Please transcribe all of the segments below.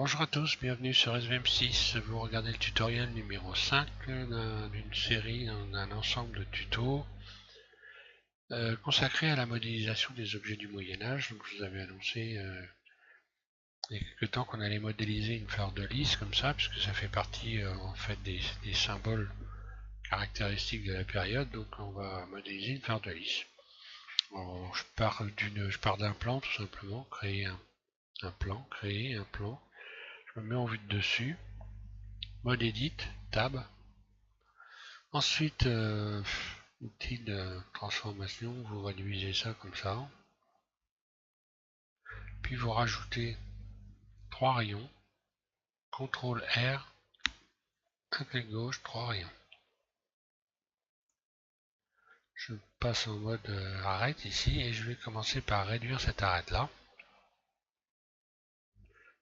Bonjour à tous, bienvenue sur SVM6. Vous regardez le tutoriel numéro 5 d'une série, d'un ensemble de tutos consacrés à la modélisation des objets du Moyen-Âge. Donc, je vous avais annoncé il y a quelques temps qu'on allait modéliser une fleur de lys comme ça, puisque ça fait partie en fait des symboles caractéristiques de la période. Donc, on va modéliser une fleur de lys. Alors, je pars d'un plan tout simplement, créer un plan, créer un plan. Je me mets en vue de dessus. Mode Edit, Tab. Ensuite, outil de transformation, vous réduisez ça comme ça. Puis vous rajoutez 3 rayons. CTRL R, un clic gauche, 3 rayons. Je passe en mode arrête ici et je vais commencer par réduire cette arête là.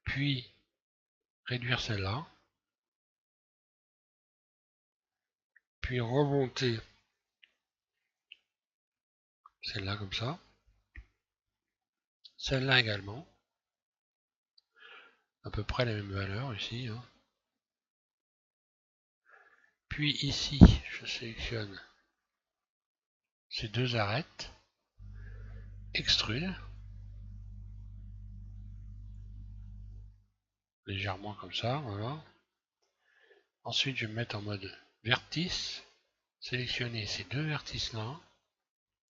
Puis réduire celle-là. Puis remonter celle-là comme ça. Celle-là également. À peu près la même valeur ici. Puis ici, je sélectionne ces deux arêtes. Extrude. Légèrement comme ça, voilà. Ensuite, je vais me mettre en mode vertice. Sélectionner ces deux vertices-là.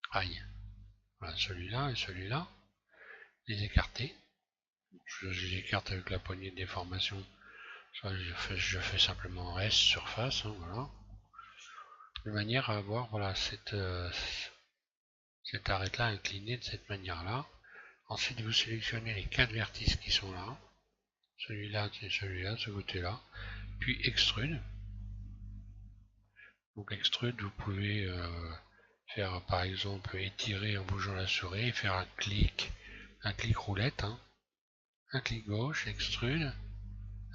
Aïe. Voilà, celui-là et celui-là. Les écarter. Je les écarte avec la poignée de déformation. Soit je fais simplement S surface, voilà. De manière à avoir voilà, cette arête-là inclinée de cette manière-là. Ensuite, vous sélectionnez les 4 vertices qui sont là. Celui-là et celui-là, ce côté-là. Puis extrude. Donc extrude, vous pouvez faire par exemple étirer en bougeant la souris et faire un clic roulette, un clic gauche, extrude,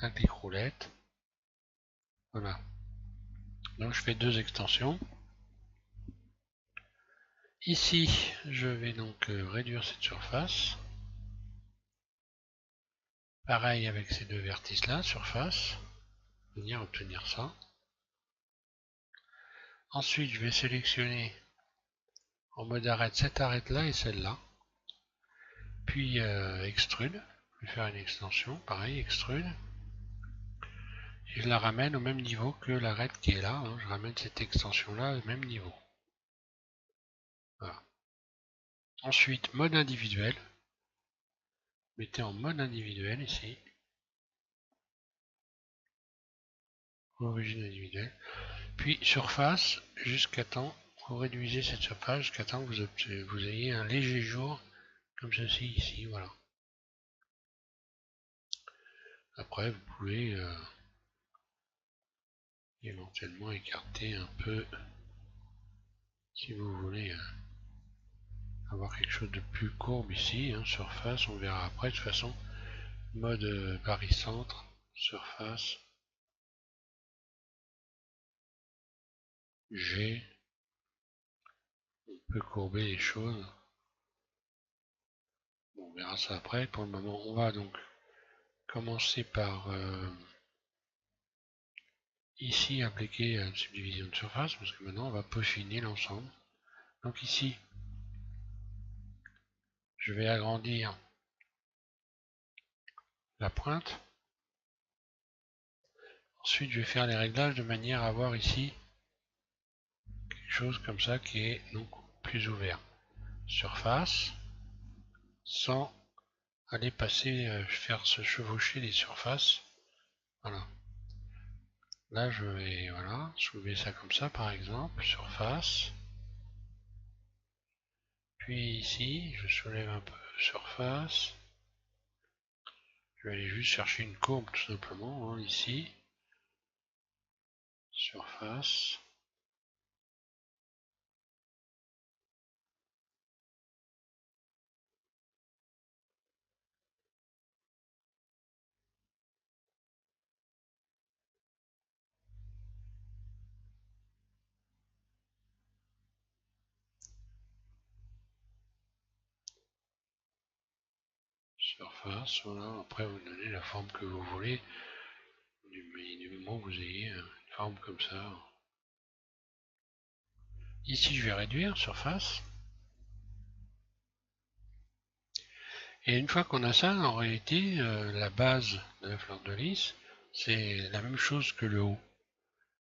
un clic roulette. Voilà. Donc je fais deux extensions. Ici, je vais donc réduire cette surface. Pareil avec ces deux vertices là, surface. Venir obtenir ça. Ensuite, je vais sélectionner en mode arête cette arête là et celle-là. Puis extrude. Je vais faire une extension. Pareil, extrude. Et je la ramène au même niveau que l'arête qui est là. Je ramène cette extension là au même niveau. Voilà. Ensuite, mode individuel. Mettez en mode individuel ici. Origine individuelle. Puis surface jusqu'à temps. Vous réduisez cette surface jusqu'à temps que vous ayez un léger jour comme ceci ici. Voilà. Après, vous pouvez éventuellement écarter un peu si vous voulez avoir quelque chose de plus courbe ici. Surface, on verra après. De toute façon, mode barycentre, surface, G, on peut courber les choses. Bon, on verra ça après. Pour le moment, on va donc commencer par ici appliquer une subdivision de surface, parce que maintenant on va peaufiner l'ensemble. Donc ici, je vais agrandir la pointe. Ensuite, je vais faire les réglages de manière à avoir ici quelque chose comme ça qui est donc plus ouvert. Surface, sans aller passer, faire se chevaucher les surfaces. Voilà. Là, je vais voilà, soulever ça comme ça, par exemple, surface. Puis ici, je soulève un peu surface. Je vais aller juste chercher une courbe tout simplement, ici. Surface. surface, voilà. Après vous donnez la forme que vous voulez, du moment que vous ayez une forme comme ça. Ici je vais réduire surface. Et une fois qu'on a ça, en réalité, la base de la fleur de lys, c'est la même chose que le haut.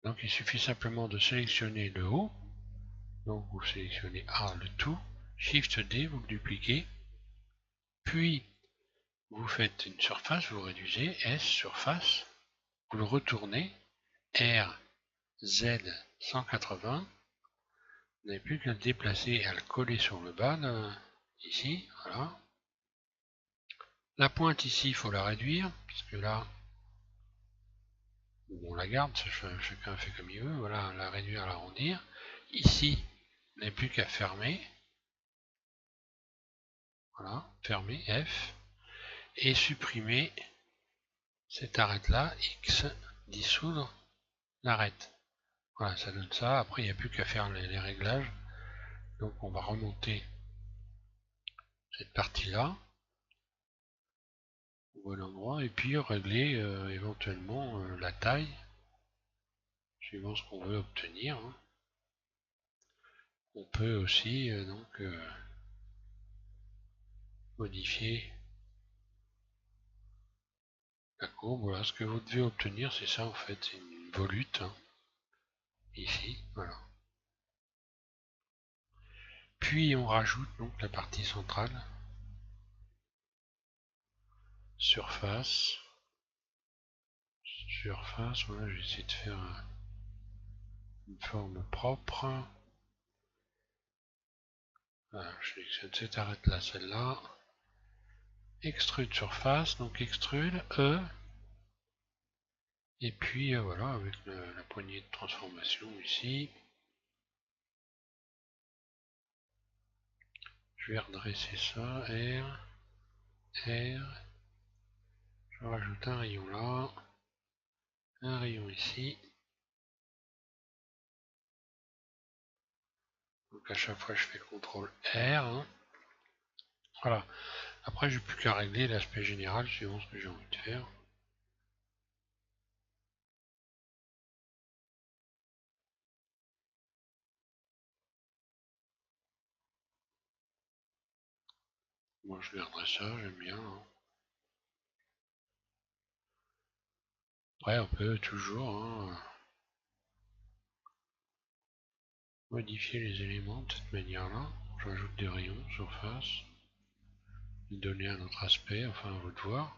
Donc il suffit simplement de sélectionner le haut. Donc vous sélectionnez A, le tout, Shift D, vous le dupliquez, puis vous faites une surface, vous réduisez, S, surface, vous le retournez, R, Z, 180, vous n'avez plus qu'à le déplacer et à le coller sur le bas, ici, voilà. La pointe ici, il faut la réduire, puisque là, on la garde, chacun fait comme il veut, voilà, la réduire, l'arrondir. Ici, on n'a plus qu'à fermer, voilà, fermer, F, et supprimer cette arête-là, X, dissoudre l'arête. Voilà, ça donne ça. Après, il n'y a plus qu'à faire les réglages. Donc, on va remonter cette partie-là au bon endroit et puis régler éventuellement la taille suivant ce qu'on veut obtenir. Hein. On peut aussi donc modifier la courbe. Voilà, ce que vous devez obtenir, c'est ça en fait, c'est une volute. Hein. Ici, voilà. Puis on rajoute donc la partie centrale. Surface. Surface, voilà, je vais essayer de faire une forme propre. Voilà, je sélectionne cette arête là, celle-là. Extrude surface, donc extrude, E. Et puis voilà, avec la poignée de transformation ici. Je vais redresser ça, R, R. Je rajoute un rayon là, un rayon ici. Donc à chaque fois je fais CTRL R. Hein. Voilà. Après j'ai plus qu'à régler l'aspect général suivant ce que j'ai envie de faire. Moi je garderai ça, j'aime bien. Hein. Après on peut toujours modifier les éléments de cette manière-là. J'ajoute des rayons, surface, donner un autre aspect, enfin à vous de voir.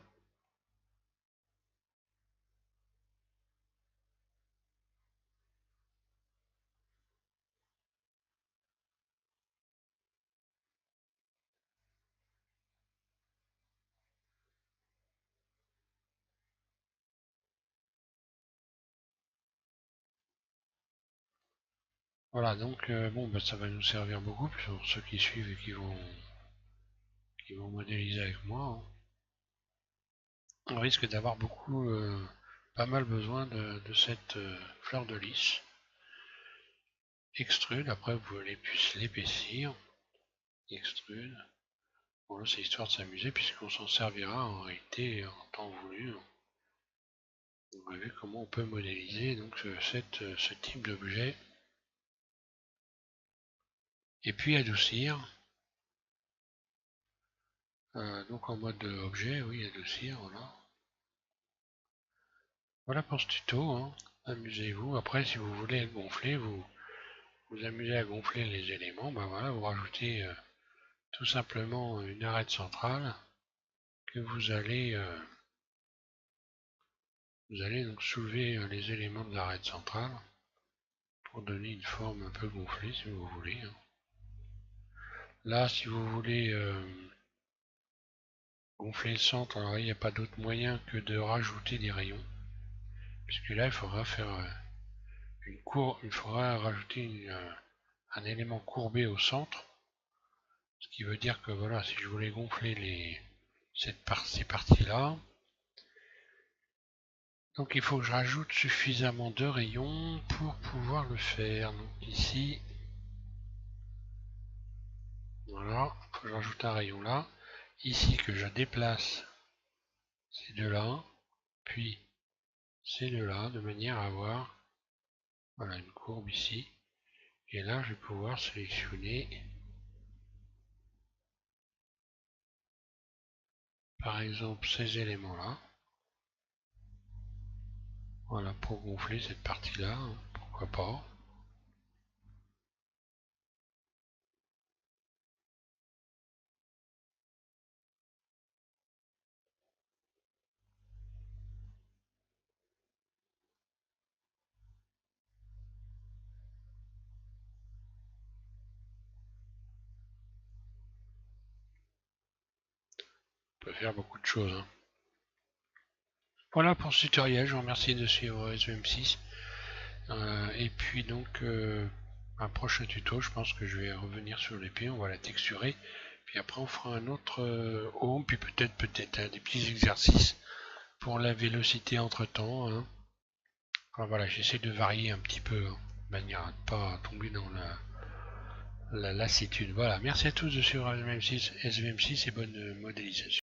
Voilà, donc bon, bah, ça va nous servir beaucoup pour ceux qui suivent et qui vont modéliser avec moi. Hein. On risque d'avoir beaucoup, pas mal besoin de cette fleur de lys. Extrude, après vous pouvez l'épaissir. Extrude. Bon là c'est histoire de s'amuser puisqu'on s'en servira en réalité en temps voulu. Vous voyez comment on peut modéliser donc ce type d'objet. Et puis adoucir. Donc en mode objet, oui, adoucir, voilà. Voilà pour ce tuto, hein. Amusez-vous. Après, si vous voulez gonfler, vous amusez à gonfler les éléments, ben voilà, vous rajoutez tout simplement une arête centrale que vous allez donc soulever les éléments de l'arête centrale pour donner une forme un peu gonflée si vous voulez. Hein. Là, si vous voulez gonfler le centre, alors il n'y a pas d'autre moyen que de rajouter des rayons. Puisque là, il faudra faire il faudra rajouter un élément courbé au centre. Ce qui veut dire que voilà, si je voulais gonfler ces parties-là, donc il faut que je rajoute suffisamment de rayons pour pouvoir le faire. Donc ici, voilà, il faut que je rajoute un rayon là. ici que je déplace ces deux-là, puis ces deux-là, de manière à avoir voilà, une courbe ici. Et là, je vais pouvoir sélectionner par exemple ces éléments-là. Voilà, pour gonfler cette partie-là, hein, pourquoi pas. On peut faire beaucoup de choses, hein. Voilà pour ce tutoriel, je vous remercie de suivre SVM6. Et puis donc, un prochain tuto, je pense que je vais revenir sur l'épée, on va la texturer. Puis après on fera un autre home, puis peut-être des petits exercices pour la vélocité entre temps, hein. Enfin, voilà, j'essaie de varier un petit peu, hein, de manière à ne pas tomber dans la lassitude. Voilà, merci à tous de suivre SVM6 et bonne modélisation.